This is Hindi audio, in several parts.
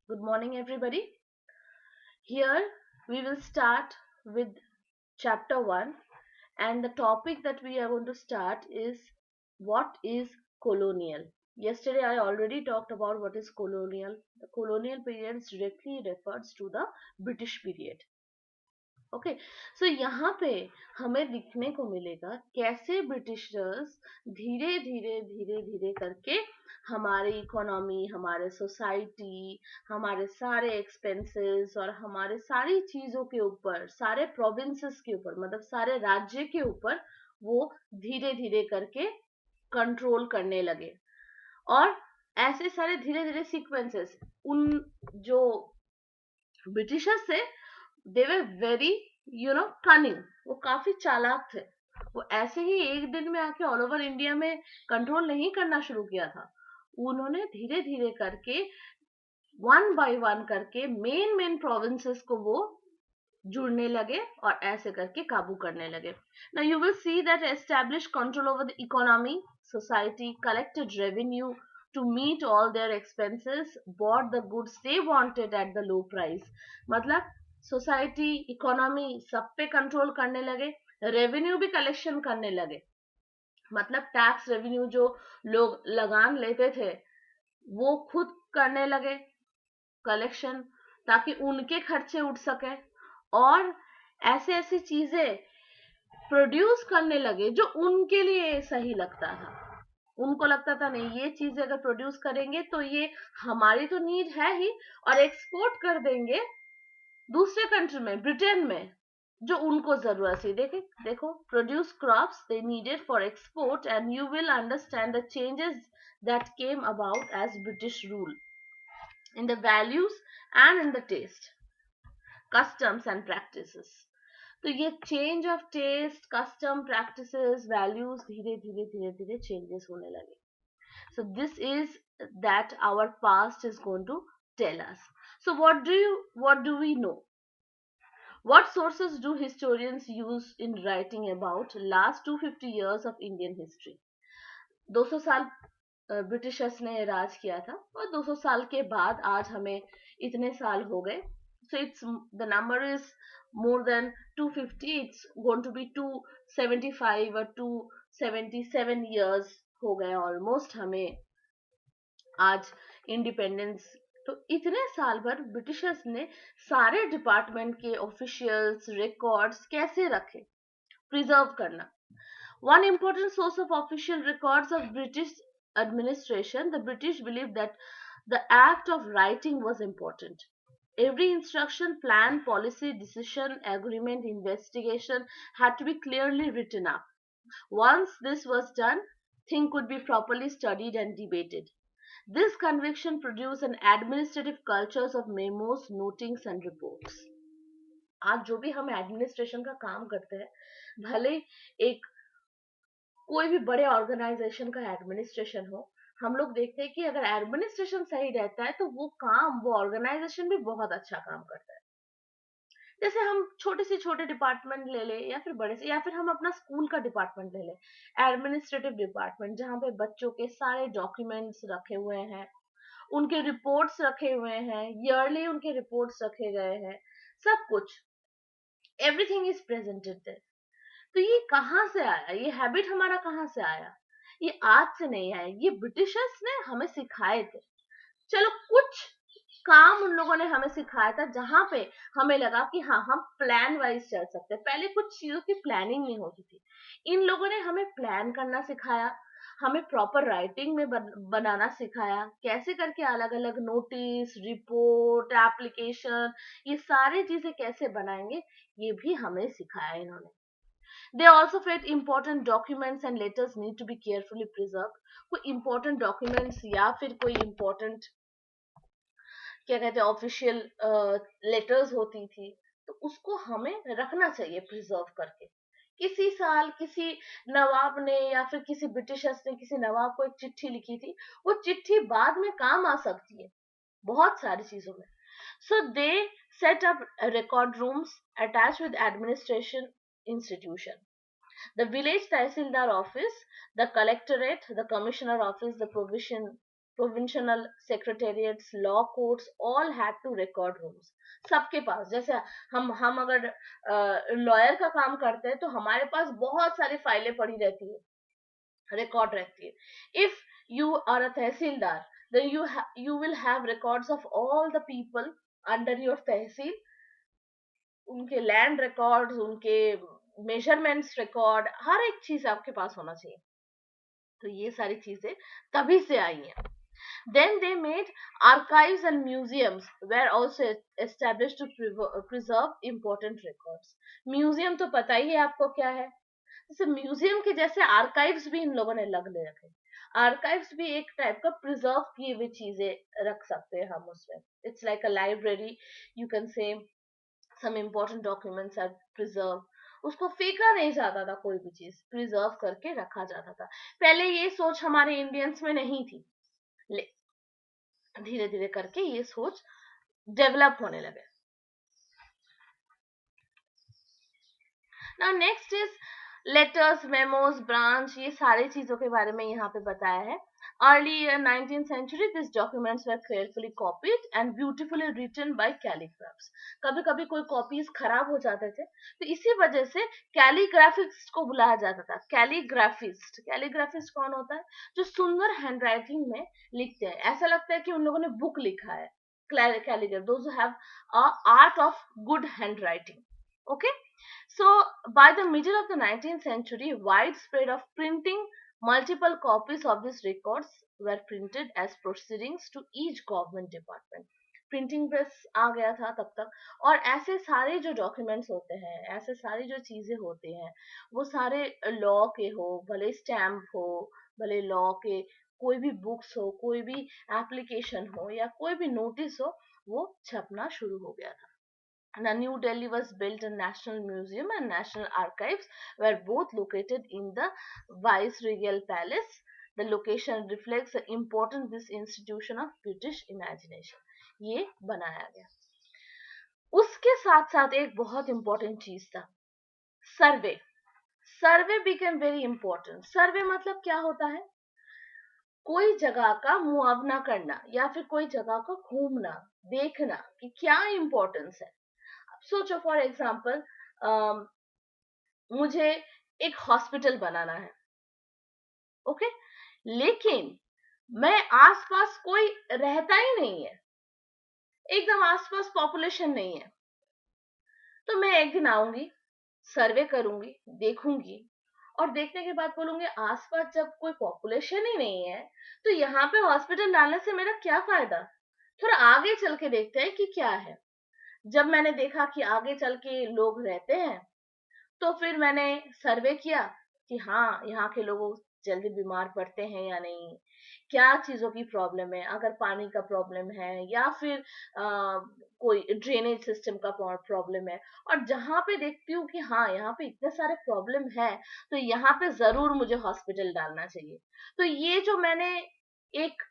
Good morning, everybody. Here we will start with chapter 1, and the topic that we are going to start is what is colonial. Yesterday, I already talked about what is colonial. The colonial period directly refers to the British period. Okay so यहाँ पे हमें दिखने को मिलेगा कैसे ब्रिटिशर्स धीरे धीरे धीरे धीरे करके हमारी इकोनॉमी, हमारे सोसाइटी, हमारे सारे एक्सपेंसेस और हमारे सारी चीजों के ऊपर, सारे प्रोविंसेस के ऊपर, मतलब सारे राज्य के ऊपर वो धीरे धीरे करके कंट्रोल करने लगे। और ऐसे सारे धीरे धीरे सीक्वेंसेस उन जो ब्रिटिशर्स थे, दे वर वेरी कनिंग। वो काफी चालाक थे। वो ऐसे ही एक दिन में आके ऑल ओवर इंडिया में कंट्रोल नहीं करना शुरू किया था। उन्होंने धीरे धीरे करके वन बाय वन करके मेन मेन प्रोविंसेस को वो जुड़ने लगे और ऐसे करके काबू करने लगे। Now you will see that establish control over the economy, society, collected revenue to meet all their expenses, bought the goods they wanted at the low price। मतलब सोसाइटी, इकोनॉमी सब पे कंट्रोल करने लगे, रेवेन्यू भी कलेक्शन करने लगे। मतलब टैक्स रेवेन्यू जो लोग लगान लेते थे वो खुद करने लगे कलेक्शन, ताकि उनके खर्चे उठ सके। और ऐसे ऐसी चीजें प्रोड्यूस करने लगे जो उनके लिए सही लगता था। उनको लगता था नहीं, ये चीजें अगर प्रोड्यूस करेंगे तो ये हमारी तो नीड है ही, और एक्सपोर्ट कर देंगे दूसरे कंट्री में, ब्रिटेन में, जो उनको जरूरत थी। देखे देखो, produce crops they needed for export and you will understand the changes that came about as British rule in the values and in the taste, customs and practices. तो ये change of taste, custom, practices, values धीरे धीरे धीरे धीरे चेंजेस होने लगे। So this is that our past is going to tell us. So what do we know? What sources do historians use in writing about last 250 years of Indian history? 200 साल ब्रिटिशर्स ने राज किया था, और 200 साल के बाद आज हमें इतने साल हो गए। So it's the number is more than 250, it's going to be 275 or 277 years हो गए ऑलमोस्ट हमें आज इंडिपेंडेंस। तो इतने साल भर ब्रिटिशर्स ने सारे डिपार्टमेंट के ऑफिशियल्स रिकॉर्ड्स कैसे रखे, प्रिजर्व करना। One important source of official records of British administration, the British believed that the act of writing was important. Every instruction, plan, policy, decision, agreement, investigation had to be clearly written up. Once this was done, things could be properly studied and debated. This conviction produced an administrative cultures of memos, notings and reports. आज जो भी हम एडमिनिस्ट्रेशन का काम करते हैं, भले एक कोई भी बड़े ऑर्गेनाइजेशन का एडमिनिस्ट्रेशन हो, हम लोग देखते हैं कि अगर एडमिनिस्ट्रेशन सही रहता है तो वो ऑर्गेनाइजेशन भी बहुत अच्छा काम करता है। जैसे हम छोटे से छोटे डिपार्टमेंट ले ले, या फिर बड़े से, या फिर हम अपना स्कूल का डिपार्टमेंट ले ले, एडमिनिस्ट्रेटिव डिपार्टमेंट, जहाँ पे बच्चों के सारे डॉक्यूमेंट्स रखे हुए हैं, उनके रिपोर्ट्स रखे हुए हैं, ईयरली उनके रिपोर्ट्स रखे गए हैं, सब कुछ, एवरीथिंग इज प्रेजेंटेड देयर। तो ये कहाँ से आया, ये हैबिट हमारा कहाँ से आया? ये आज से नहीं आया, ये ब्रिटिशर्स ने हमें सिखाए थे। चलो कुछ काम उन लोगों ने हमें सिखाया था जहां पे हमें लगा कि हाँ, हम प्लान वाइज चल सकते हैं। पहले कुछ चीजों की प्लानिंग नहीं होती थी, इन लोगों ने हमें प्लान करना सिखाया, हमें प्रॉपर राइटिंग में बनाना सिखाया, कैसे करके अलग अलग नोटिस, रिपोर्ट, एप्लीकेशन, ये सारी चीजें कैसे बनाएंगे, ये भी हमें सिखाया इन्होंने। They also felt important documents and letters need to be carefully preserved। कोई important documents या फिर कोई important, क्या कहते हैं, ऑफिशियल लेटर्स होती थी, तो उसको हमें रखना चाहिए प्रिजर्व करके। किसी साल किसी नवाब ने या फिर किसी ब्रिटिशर्स ने किसी नवाब को एक चिट्ठी लिखी थी, वो चिट्ठी बाद में काम आ सकती है बहुत सारी चीजों में। So they set up record rooms attach with administration institution, the village tahsildar office, the collectorate, the commissioner office, the provision provincial secretariats, law courts, all had to record rooms. सबके पास, जैसे हम अगर लॉयर का काम करते हैं तो हमारे पास बहुत सारी फाइलें पड़ी रहती है, रिकॉर्ड रहती है. If you are a tehsildar, then you will have records of all the people under your तहसील, उनके लैंड रिकॉर्ड्स, उनके मेजरमेंट्स रिकॉर्ड, हर एक चीज आपके पास होना चाहिए. तो ये सारी चीजें तभी से आई हैं. Then they made archives and museums were also established to preserve important records. Museum तो पता ही है आपको क्या है. जैसे म्यूजियम के जैसे आर्काइव्स भी इन लोगों ने लग रखे. आर्काइव्स भी एक टाइप का प्रिजर्व किए हुए चीजें रख सकते हैं हम उसमें. It's like a library, you can say some important documents are preserved. उसको फेंका नहीं जाता था, कोई भी चीज प्रिजर्व करके रखा जाता था. पहले ये सोच हमारे इंडियंस में नहीं थी, धीरे धीरे करके ये सोच डेवलप होने लगे. Now next is letters, memos, branch, ये सारी चीजों के बारे में यहाँ पे बताया है. Early 19th century, these documents were carefully copied and beautifully written by calligraphs. कभी कभी कोई कॉपीज खराब हो जाते थे, तो इसी वजह से कैलीग्राफिस्ट को बुलाया जाता था. कैलीग्राफिस्ट, कैलीग्राफिस्ट कौन होता है? जो सुंदर हैंडराइटिंग में लिखते हैं, ऐसा लगता है कि उन लोगों ने बुक लिखा है. Calligraph, those who have a art of good handwriting. Okay, so by the middle of the 19th century, widespread of printing, multiple copies of these records were printed as proceedings to each government department. Printing press आ गया था तब तक, और ऐसे सारे जो डॉक्यूमेंट्स होते हैं, ऐसे सारी जो चीजें होते हैं, वो सारे लॉ के हो, भले स्टैम्प हो, भले लॉ के कोई भी बुक्स हो, कोई भी एप्लीकेशन हो, या कोई भी नोटिस हो, वो छपना शुरू हो गया था. Now, New Delhi was built a National Museum and National Archives were both located in the Viceregal Palace. The location reflects the importance of this institution of British imagination. ये बनाया गया. उसके साथ साथ एक बहुत important चीज था, सर्वे. सर्वे became very important. सर्वे मतलब क्या होता है? कोई जगह का मुआवना करना, या फिर कोई जगह को घूमना, देखना कि क्या इंपॉर्टेंस है. सोचो फॉर एग्जाम्पल, मुझे एक हॉस्पिटल बनाना है, ओके, लेकिन मैं आसपास कोई रहता ही नहीं है, एकदम आसपास पॉपुलेशन नहीं है, तो मैं एक दिन आऊंगी, सर्वे करूंगी, देखूंगी, और देखने के बाद बोलूंगी आसपास जब कोई पॉपुलेशन ही नहीं है तो यहाँ पे हॉस्पिटल डालने से मेरा क्या फायदा. थोड़ा आगे चल के देखते हैं कि क्या है. जब मैंने देखा कि आगे चल के लोग रहते हैं, तो फिर मैंने सर्वे किया कि हाँ, यहाँ के लोग जल्दी बीमार पड़ते हैं या नहीं, क्या चीजों की प्रॉब्लम है, अगर पानी का प्रॉब्लम है या फिर कोई ड्रेनेज सिस्टम का प्रॉब्लम है. और जहाँ पे देखती हूँ कि हाँ, यहाँ पे इतने सारे प्रॉब्लम है, तो यहाँ पे जरूर मुझे हॉस्पिटल डालना चाहिए. तो ये जो मैंने एक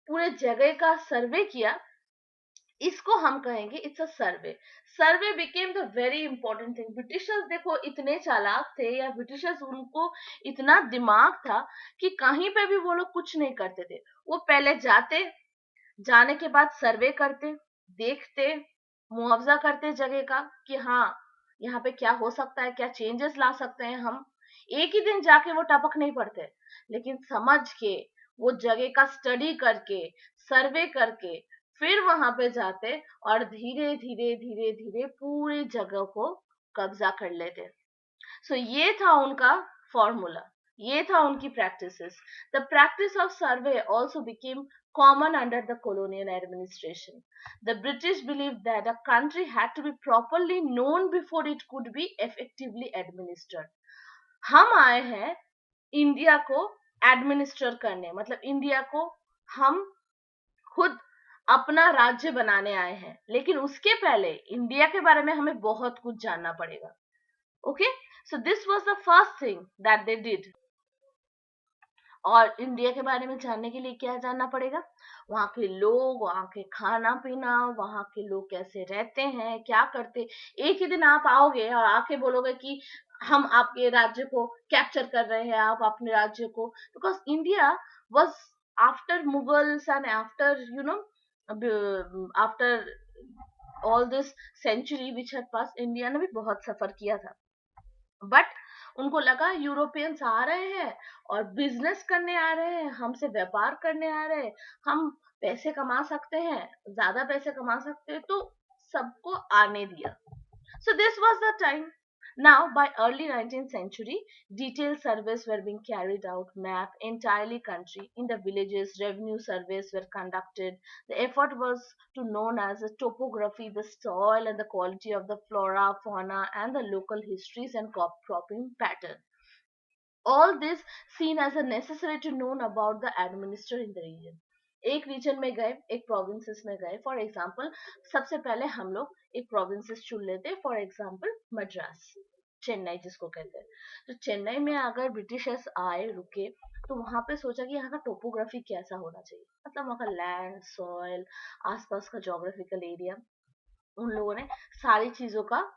पूरे जगह का सर्वे किया, इसको हम कहेंगे it's a survey. Survey became the very important thing. Britishers देखो इतने चालाक थे, या ब्रिटिशर्स, उनको इतना दिमाग था कि कहीं पे भी वो लोग कुछ नहीं करते थे. वो पहले जाते, जाने के बाद सर्वे करते, देखते, मुआवजा करते जगह का कि हाँ, यहाँ पे क्या हो सकता है, क्या चेंजेस ला सकते हैं हम. एक ही दिन जाके वो टपक नहीं पड़ते, लेकिन समझ के, वो जगह का स्टडी करके, सर्वे करके, फिर वहां पे जाते और धीरे धीरे धीरे धीरे पूरी जगह को कब्जा कर लेते. सो ये था उनका फॉर्मूला, ये था उनकी practices. The practice of survey also became common under the colonial administration. The British believed that a country had to be properly known before it could be effectively administered. हम आए हैं इंडिया को एडमिनिस्टर करने, मतलब इंडिया को हम खुद अपना राज्य बनाने आए हैं, लेकिन उसके पहले इंडिया के बारे में हमें बहुत कुछ जानना पड़ेगा. Okay, so this was the first thing that they did. और इंडिया के बारे में जानने के लिए क्या जानना पड़ेगा? वहाँ के लोग, वहाँ के खाना पीना, वहाँ के लोग कैसे रहते हैं, क्या करते. एक ही दिन आप आओगे और आके बोलोगे कि हम आपके राज्य को कैप्चर कर रहे हैं, आप अपने राज्य को, because India was after Mughals and after, after all this century which had passed, India ने भी बहुत सफर किया था. बट उनको लगा यूरोपियंस आ रहे हैं और बिजनेस करने आ रहे हैं, हमसे व्यापार करने आ रहे हैं, हम पैसे कमा सकते हैं, ज्यादा पैसे कमा सकते हैं, तो सबको आने दिया. So this was the time. Now, by early 19th century, detailed surveys were being carried out, map entirely country. In the villages, revenue surveys were conducted. The effort was to known as the topography, the soil and the quality of the flora, fauna, and the local histories and cropping pattern. All this seen as a necessary to known about the administrator in the region. एक रीजन में गए, एक प्रोविंसेस में गए. फॉर एग्जाम्पल, सबसे पहले हम लोग एक प्रोविंसेस चुन लेते हैं. फॉर एग्जाम्पल मद्रास, चेन्नई जिसको कहते हैं. तो चेन्नई में अगर ब्रिटिशर्स आए, रुके, तो वहां पे सोचा कि यहाँ का टोपोग्राफी कैसा होना चाहिए, मतलब वहाँ का लैंड, सॉइल, आसपास का जोग्राफिकल एरिया, उन लोगों ने सारी चीजों का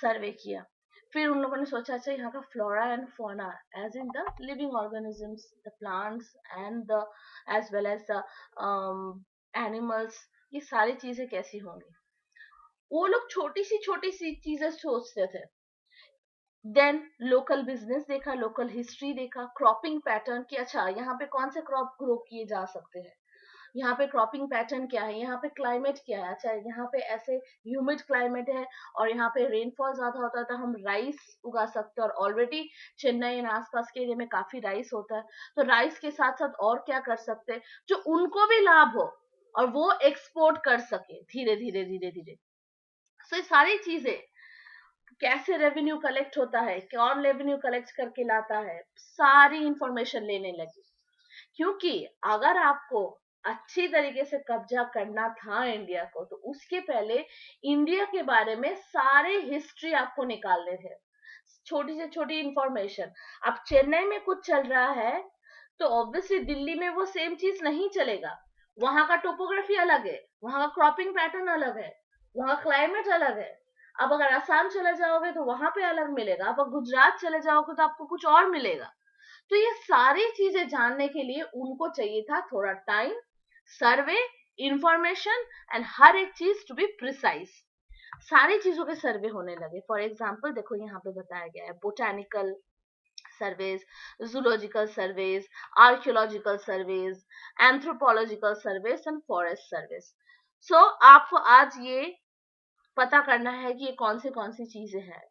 सर्वे किया. फिर उन लोगों ने सोचा अच्छा यहाँ का flora and fauna, as in the living organisms, the plants and the as well as the animals, ये सारी चीजें कैसी होंगी. वो लोग छोटी सी चीजें सोचते थे. देन लोकल बिजनेस देखा, लोकल हिस्ट्री देखा, क्रॉपिंग पैटर्न कि अच्छा यहाँ पे कौन से क्रॉप ग्रो किए जा सकते हैं, यहाँ पे क्रॉपिंग पैटर्न क्या है, यहाँ पे क्लाइमेट क्या है. अच्छा यहाँ पे ऐसे ह्यूमिड क्लाइमेट है और यहाँ पे रेनफॉल ज्यादा होता है, तो हम राइस उगा सकते हैं. और ऑलरेडी चेन्नई एंड आसपास के एरिया में काफी राइस होता है, तो राइस के साथ साथ और क्या कर सकते हैं जो उनको भी लाभ हो और वो एक्सपोर्ट कर सके धीरे धीरे धीरे धीरे. सो ये सारी चीजें, कैसे रेवेन्यू कलेक्ट होता है, कौन रेवेन्यू कलेक्ट करके लाता है, सारी इंफॉर्मेशन लेने लगी. क्योंकि अगर आपको अच्छी तरीके से कब्जा करना था इंडिया को, तो उसके पहले इंडिया के बारे में सारे हिस्ट्री आपको निकालने थे, छोटी से छोटी इंफॉर्मेशन. अब चेन्नई में कुछ चल रहा है तो ऑब्वियसली दिल्ली में वो सेम चीज नहीं चलेगा. वहां का टोपोग्राफी अलग है, वहां का क्रॉपिंग पैटर्न अलग है, वहां क्लाइमेट अलग है. अब अगर आसाम चले जाओगे तो वहां पे अलग मिलेगा, अब अगर गुजरात चले जाओगे तो आपको कुछ और मिलेगा. तो ये सारी चीजें जानने के लिए उनको चाहिए था थोड़ा टाइम, सर्वे, इंफॉर्मेशन एंड हर एक चीज टू बी प्रिसाइज. सारी चीजों के सर्वे होने लगे. फॉर एग्जाम्पल देखो यहाँ पे बताया गया है botanical surveys, zoological surveys, archaeological surveys, anthropological surveys and forest surveys. So आपको आज ये पता करना है कि ये कौन सी चीजें हैं.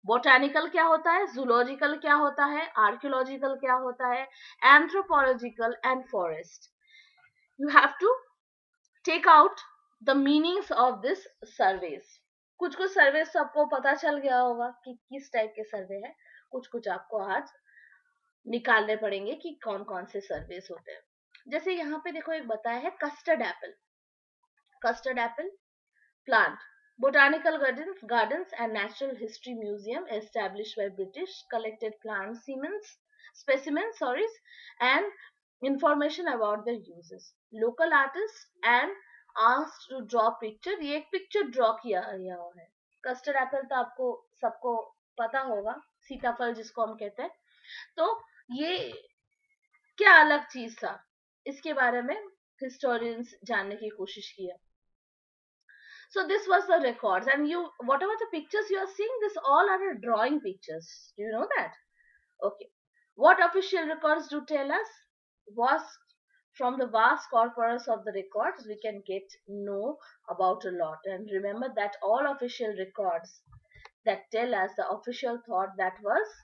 बोटानिकल क्या होता है, जूलॉजिकल क्या होता है, आर्कियोलॉजिकल क्या होता है, anthropological and forest. You have to take out the meanings of this surveys. कुछ सर्वे सबको पता चल गया होगा कि किस टाइप के सर्वे है, कुछ आपको आज निकालने पड़ेंगे कि कौन से सर्वेस होते हैं. जैसे यहाँ पे देखो एक बताया है custard Apple. Custard Apple plant, botanical gardens and natural history museum established by British collected plant specimens, and information about their uses. Local artists and asked to draw picture. ये एक पिक्चर ड्रॉ किया हुआ है. कस्टर्ड एप्पल तो आपको सबको पता होगा, सीताफल जिसको हम कहते हैं. तो ये क्या अलग चीज था, इसके बारे में हिस्टोरियंस जानने की कोशिश किया. So this was the records, and whatever the pictures you are seeing, this all are drawing pictures. Do you know that? Okay. What official records do tell us? Was from the vast corpus of the records we can get know about a lot. And remember that all official records that tell us the official thought that was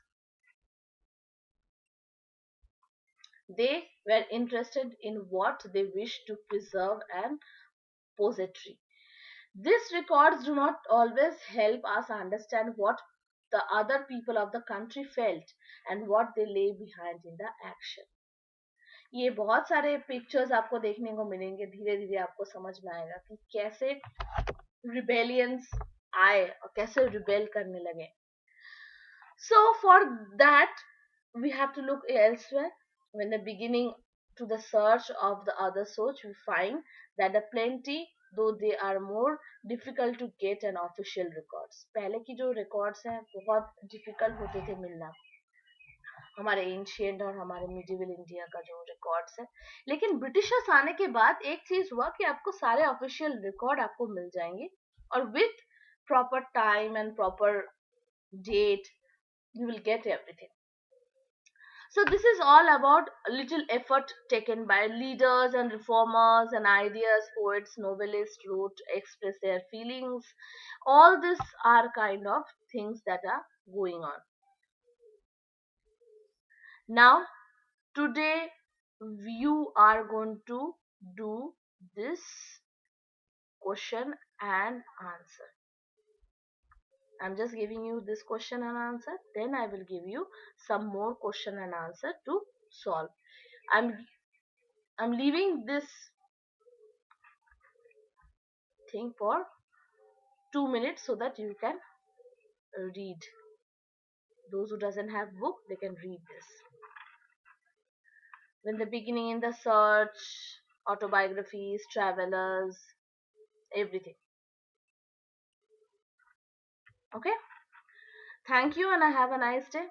they were interested in what they wish to preserve and poetry. These records do not always help us understand what the other people of the country felt and what they lay behind in the action. ये बहुत सारे पिक्चर्स आपको देखने को मिलेंगे, धीरे धीरे आपको समझ में आएगा कि कैसे रिबेलियंस आए और कैसे रिबेल करने लगे. So for that we have to look elsewhere. When the beginning to the search of the other source, we find that the plenty, though they are more difficult to get an official records. पहले की जो records हैं बहुत difficult होते थे मिलना. हमारे एंशियंट और हमारे मिडिवल इंडिया का जो रिकॉर्ड्स है। लेकिन ब्रिटिशर्स आने के बाद एक चीज हुआ कि आपको सारे ऑफिशियल रिकॉर्ड आपको मिल जाएंगे, और with proper time and proper date you will get everything. So this is all about a little effort taken by leaders and reformers and ideas, poets, novelists wrote, express their feelings. All this are kind of things that are going on. Now today you are going to do this question and answer. I'm just giving you this question and answer, then I will give you some more question and answer to solve. I'm leaving this thing for 2 minutes so that you can read. Those who doesn't have book, they can read this. When the beginning in the search, autobiographies, travelers, everything. Okay. Thank you and I have a nice day.